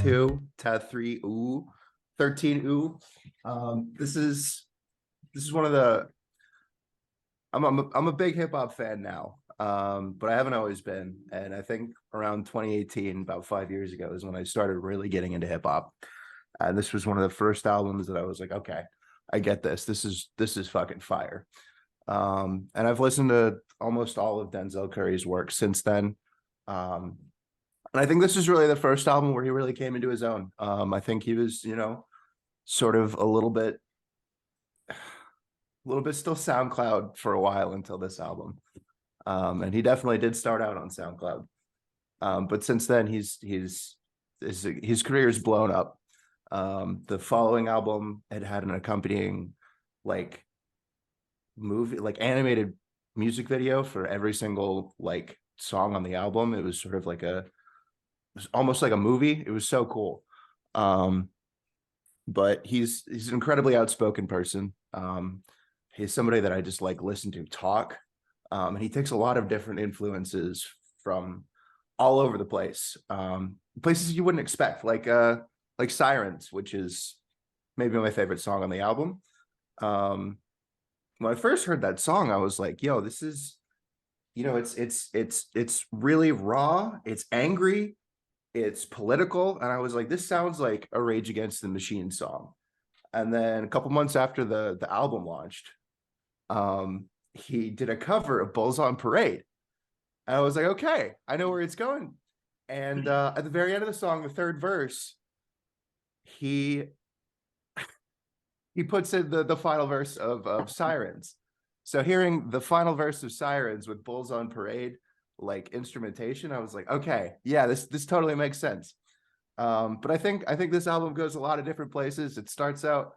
TA13OO, 13OO. This is one of the I'm a big hip hop fan now. But I haven't always been. And I think around 2018, about 5 years ago, is when I started really getting into hip hop. And this was one of the first albums that I was like, okay, I get this. This is fucking fire. And I've listened to almost all of Denzel Curry's work since then. Um, and I think this is really the first album where he really came into his own. I think he was, sort of a little bit still SoundCloud for a while until this album. And he definitely did start out on SoundCloud. But since then, his career's blown up. The following album had an accompanying like animated music video for every single song on the album. It was sort of it was almost like a movie. It was so cool. But he's an incredibly outspoken person. He's somebody that I just listen to talk. And he takes a lot of different influences from all over the place. Places you wouldn't expect, like Sirens, which is maybe my favorite song on the album. When I first heard that song, I was like, yo, this is, it's really raw, it's angry, it's political. And I was like, this sounds like a Rage Against the Machine song. And then a couple months after the album launched, he did a cover of Bulls on Parade. And I was like, okay, I know where it's going. And at the very end of the song, the third verse, he puts in the final verse of Sirens. So hearing the final verse of Sirens with Bulls on Parade, instrumentation, I was like, okay, yeah, this totally makes sense. But I think this album goes a lot of different places. It starts out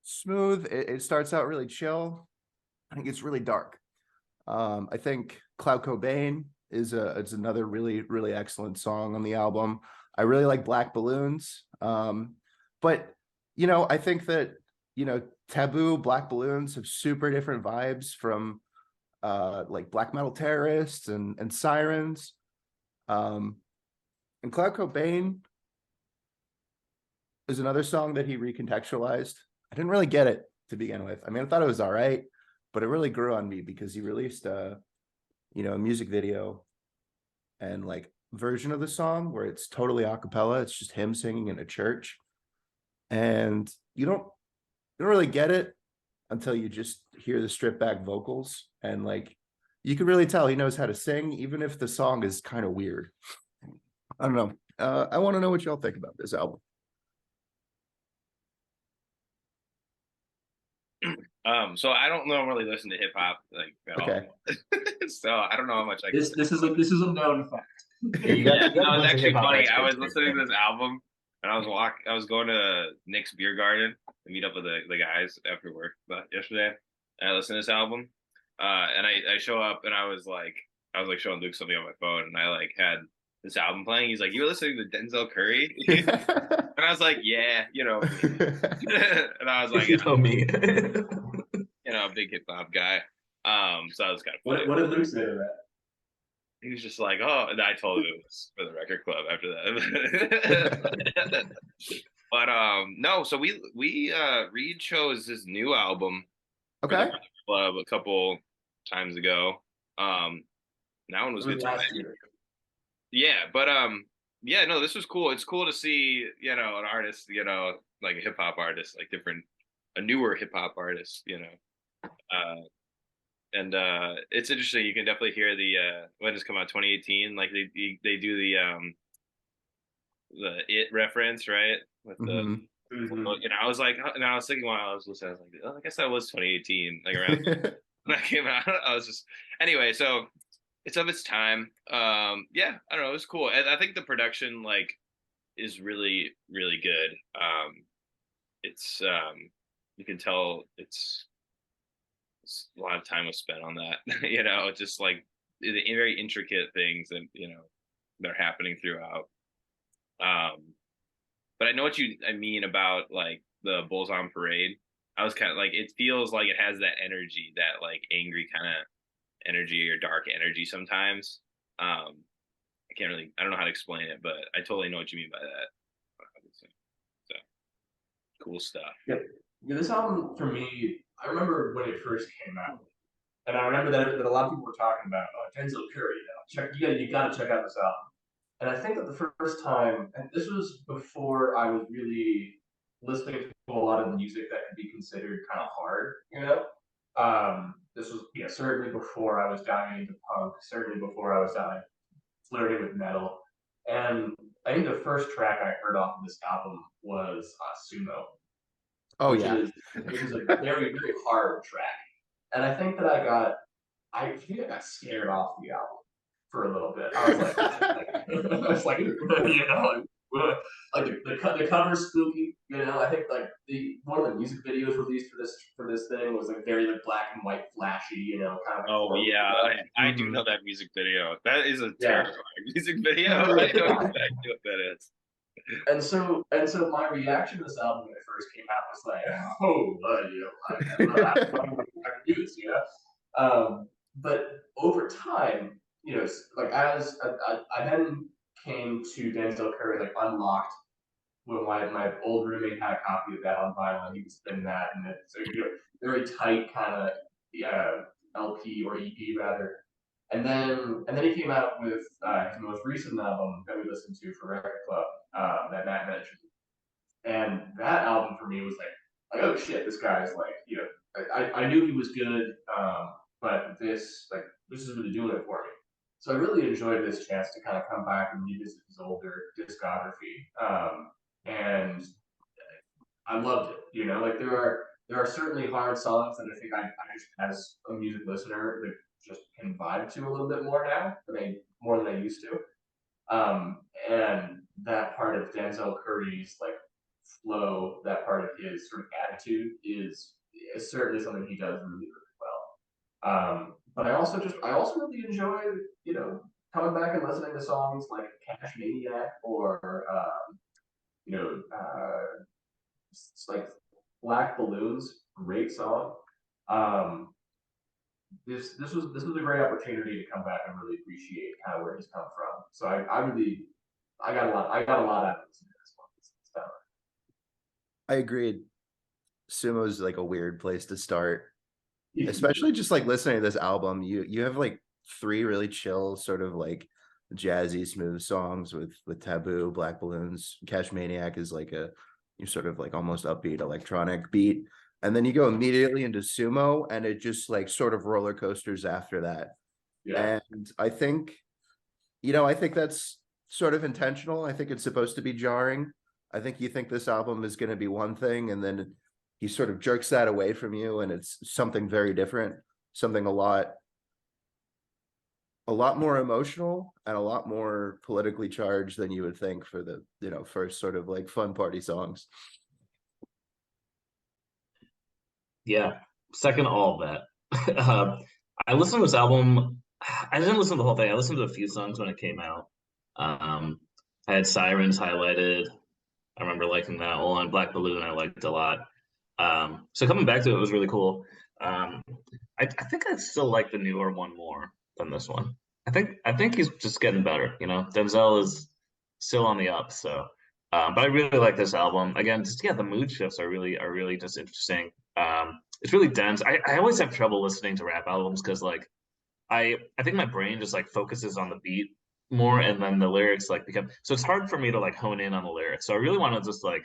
smooth. It starts out really chill. I think it's really dark. I think Clout Cobain it's another really, really excellent song on the album. I really like Black Balloons. But I think that Taboo, Black Balloons have super different vibes from Black Metal Terrorists and Sirens. And Clout Cobain is another song that he recontextualized. I didn't really get it to begin with. I mean, I thought it was all right, but it really grew on me because he released a music video and version of the song where it's totally a cappella. It's just him singing in a church. And you don't really get it until you just hear the stripped back vocals. And you can really tell he knows how to sing, even if the song is kind of weird. I don't know. I want to know what y'all think about this album. So I don't normally listen to hip hop at Okay. all. So I don't know how much I can This say. this is a known fact. Yeah, Yeah, you got a no, it's bunch of hip actually hop funny. I was experts listening here. to this album and I was going to Nick's Beer Garden to meet up with the guys after work yesterday. And I listened to this album. And I show up and I was like showing Luke something on my phone and I had this album playing. He's like, "You were listening to Denzel Curry?" And I was like, "Yeah, and I was like, You know me. a big hip hop guy. So that was kind of funny. What did Luke say to that? He was just like, "Oh," and I told him it was for the record club after that. But no, so we Reed chose this new album for the Okay. record club a couple times ago. That one was good too. Last year. Yeah, but yeah, no, this was cool. It's cool to see, an artist, like a hip hop artist, a newer hip hop artist, Uh and it's interesting. You can definitely hear the when it's come out 2018, they do the it reference, right? With the Mhm. I was like, and I was thinking while I was listening, I was like, oh, I guess that was 2018, around when that came out. I was just anyway, so it's of its time. Yeah, I don't know, it was cool. And I think the production is really, really good. It's you can tell it's a lot of time was spent on that. Just the very intricate things that that are happening throughout. But I know what I mean about the Bulls on Parade. I was kind of it feels like it has that energy, that angry kind of energy or dark energy sometimes. I don't know how to explain it, but I totally know what you mean by that. cool stuff. Yeah, this album for me, I remember when it first came out, and I remember that a lot of people were talking about Denzel Curry. You gotta check out this album. And I think that the first time, and this was before I was really listening to a lot of the music that could be considered kind of hard, you know. This was certainly before I was diving into punk, certainly before I was flirting with metal, and I think the first track I heard off of this album was Sumo, Oh which yeah. is a very very hard track, and I think that I think I got scared off the album for a little bit. I was like, I was like, like the cover's spooky. I think like one of the music videos released for this thing was like very like black and white, flashy. Kind of. Oh yeah, I do Mhm. know that music video. That is a Yeah. terrifying music video. I know exactly what that is. And so my reaction to this album when it first came out was like, oh, I can do this, But over time, like as I then came to Denzel Curry like Unlocked when my old roommate had a copy of that on vinyl, and he was spinning that, and it's a very tight kind of LP or EP rather. And then he came out with his most recent album that we listened to for Record Club that Matt mentioned, and that album for me was like oh shit, this guy's like I knew he was good, but this is really doing it for me. So I really enjoyed this chance to kind of come back and revisit his older discography, and I loved it. Like there are certainly hard songs that I think I just as a music listener that just can vibe to a little bit more now more than I used to. And that part of Denzel Curry's like flow, that part of his sort of attitude is certainly something he does really, really well. But I also really enjoy, coming back and listening to songs like Cash Maniac or you know, it's like Black Balloons, great song. Um, this was a great opportunity to come back and really appreciate kind of where he's come from. So I got a lot out of listening to this one this time. I agreed. Sumo's like a weird place to start, especially just like listening to this album. You have like three really chill, sort of like jazzy, smooth songs with Taboo, Black Balloons. Cash Maniac is like you sort of like almost upbeat electronic beat, and then you go immediately into Sumo, and it just like sort of roller coasters after that. Yeah. And I think that's sort of intentional. I think it's supposed to be jarring. I think you think this album is going to be one thing, and then he sort of jerks that away from you, and it's something very different, something a lot more emotional and a lot more politically charged than you would think for the first sort of like fun party songs. Yeah, second all of that. I listened to this album. I didn't listen to the whole thing. I listened to a few songs when it came out. I had Sirens highlighted. I remember liking that. On Black Balloon, I liked a lot. So coming back to it was really cool. I think I still like the newer one more than this one. I think he's just getting better. Denzel is still on the up. So, but I really like this album. Again, just the mood shifts are really just interesting. It's really dense. I always have trouble listening to rap albums because like I think my brain just like focuses on the beat more, and then the lyrics like become so it's hard for me to like hone in on the lyrics. So I really want to just like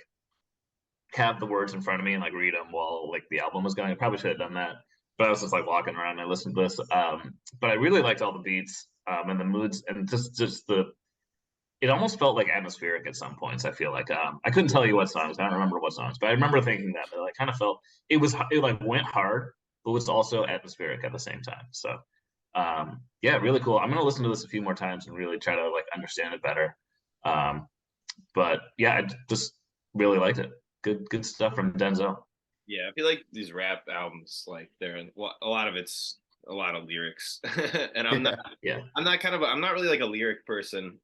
have the words in front of me and like read them while like the album was going. I probably should have done that, but I was just like walking around and I listened to this. But I really liked all the beats and the moods and just the. It almost felt like atmospheric at some points. I feel like I couldn't tell you what songs. I don't remember what songs, but I remember thinking that it like kind of felt it like went hard, but was also atmospheric at the same time. So yeah, really cool. I'm gonna listen to this a few more times and really try to like understand it better. But yeah, I just really liked it. Good stuff from Denzel. Yeah, I feel like these rap albums, like a lot of it's a lot of lyrics, and I'm not. Yeah. I'm not really like a lyric person.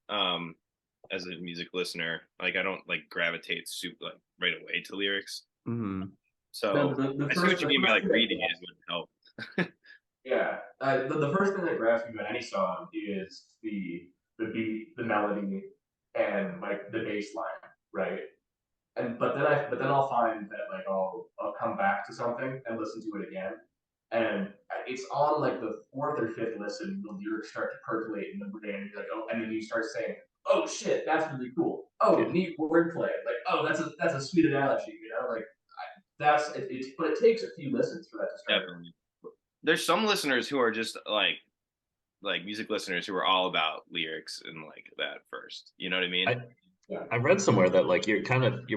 As a music listener, like I don't like gravitate super like right away to lyrics. Mhm. So The I see what you mean by like first reading it would help. Yeah, the first thing that grabs me about any song is the beat, the melody, and like the bass line, right? but then I'll find that like I'll come back to something and listen to it again, and it's on like the fourth or fifth listen, the lyrics start to percolate in the brain, and you're like, oh, and then you start saying, oh shit, that's really cool. Oh, Yeah. neat wordplay. Like, oh, that's a sweet analogy, you know, like that's it. But it takes a few listens for that to start. Definitely. There's some listeners who are just like music listeners who are all about lyrics and like that first. You know what I mean? I read somewhere that like your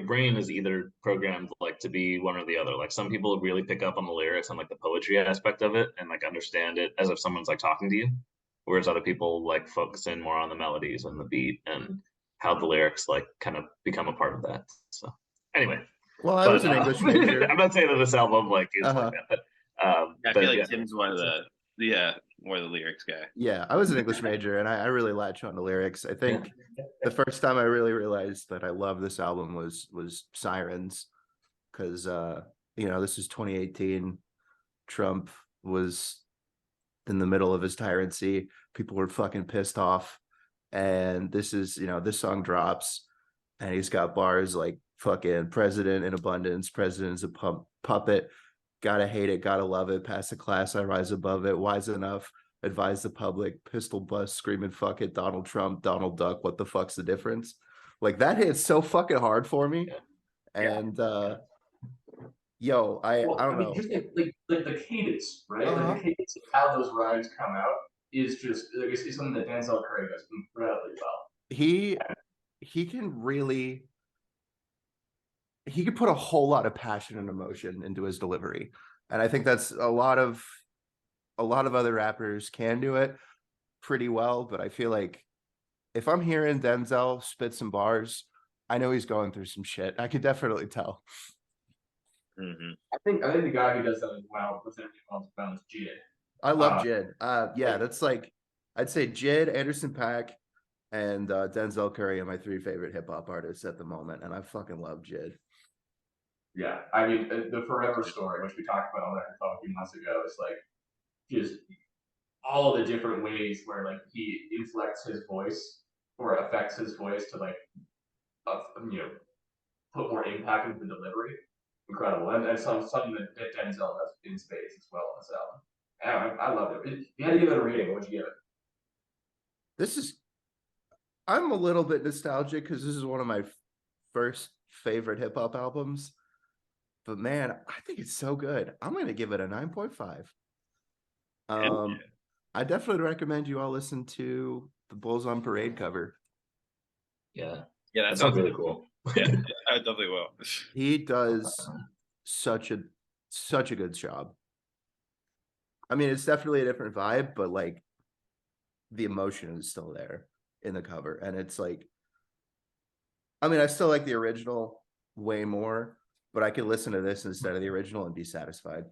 brain is either programmed like to be one or the other. Like some people really pick up on the lyrics and like the poetry aspect of it and like understand it as if someone's like talking to you, whereas other people like focus in more on the melodies and the beat and how the lyrics like kind of become a part of that. So anyway, Well, I was but an English major. I'm not saying that this album like is like that, I but feel like yeah. Tim's one of more the lyrics guy. Yeah, I was an English major, and I really latch on to lyrics. I think the first time I really realized that I love this album was Sirens, because this is 2018. Trump was in the middle of his tyrantcy. People were fucking pissed off, and this song drops, and he's got bars like fucking president in abundance, president is a puppet, gotta hate it, gotta love it, pass the class, I rise above it, wise enough, advise the public, pistol bust, screaming fuck it, Donald Trump, Donald Duck, what the fuck's the difference? Like that hits so fucking hard for me. And yo, I don't know. Just like the cadence, right? Like the cadence of how those rhymes come out is just like it's something that Denzel Curry does incredibly well. He could put a whole lot of passion and emotion into his delivery, and I think that's a lot of other rappers can do it pretty well, but I feel like if I'm hearing Denzel spit some bars, I know he's going through some shit. I could definitely tell. Mm-hmm. I think the guy who does that as well with everything else about is Jid. I love Jid. Yeah, that's like I'd say Jid, Anderson .Paak, and Denzel Curry are my three favorite hip hop artists at the moment, and I fucking love Jid. Yeah, I mean the Forever Story, which we talked about on that a few months ago, is like just all the different ways where like he inflects his voice or affects his voice to like put more impact into the delivery. Incredible, and something that Denzel does in spades as well on this album. Yeah, I love it. If you had to give it a rating, what would you give it? I'm a little bit nostalgic because this is one of my first favorite hip hop albums. But man, I think it's so good. I'm going to give it a 9.5. I definitely recommend you all listen to the Bulls on Parade cover. Yeah, that sounds really cool. Yeah, I definitely will. He does such a good job. I mean, it's definitely a different vibe, but like the emotion is still there in the cover, and it's like, I mean, I still like the original way more, but I could listen to this instead of the original and be satisfied.